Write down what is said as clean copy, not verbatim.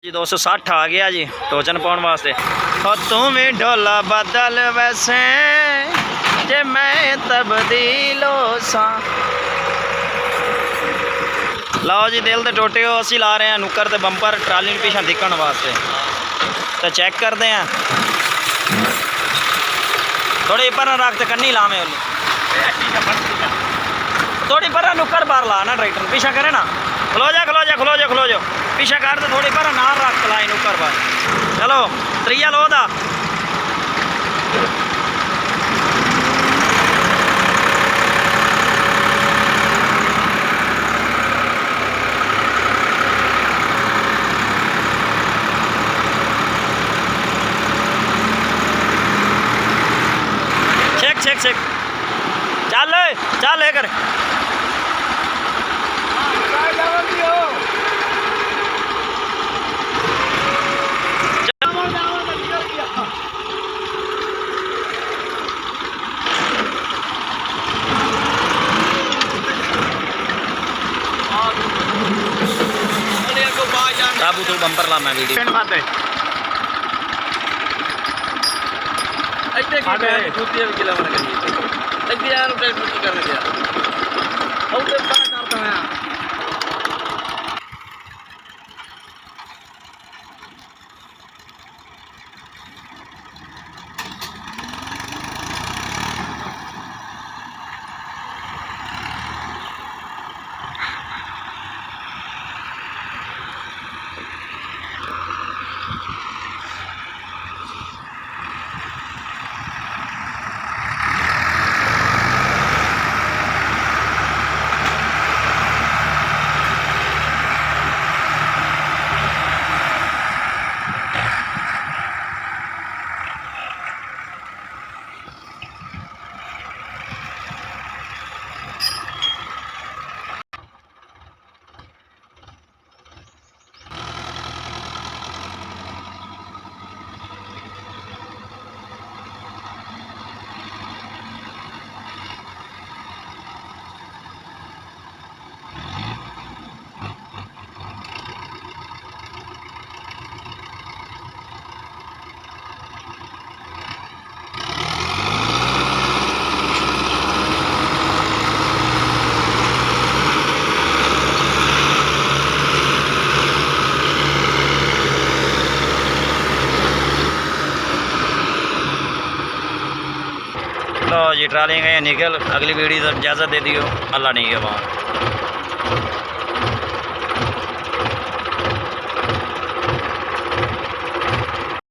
जी 260 आ गया जी टोचन पाने वास्ते। हो तू भी ढोला बदल वैसे जे मैं तब्दीलो सा। लाओ जी दिल दे टोटे हो असी ला रहे हैं नुक्कर ते बंपर ट्राली पिछा दिखण वास्ते। तो चेक करते हैं थोड़ी पर रख तो कन्नी लावे थोड़ी पर नुक्कर बार ला ना ट्रैक्टर पीछा करे ना। खलो जा खलो जा खलो जा खलो जाओ पीछे कर दे थोड़ी पर नाल रख लाई नुक्कर बार। चलो त्रिया लो दा चेक चेक चेक चल चल लेकर बाबू तू बंपर ला मैं वीडियो लो जी ट्राली गए निकल। अगली वीडियो तो इजाज़त दे दियो। अल्लाह नहीं है वहाँ।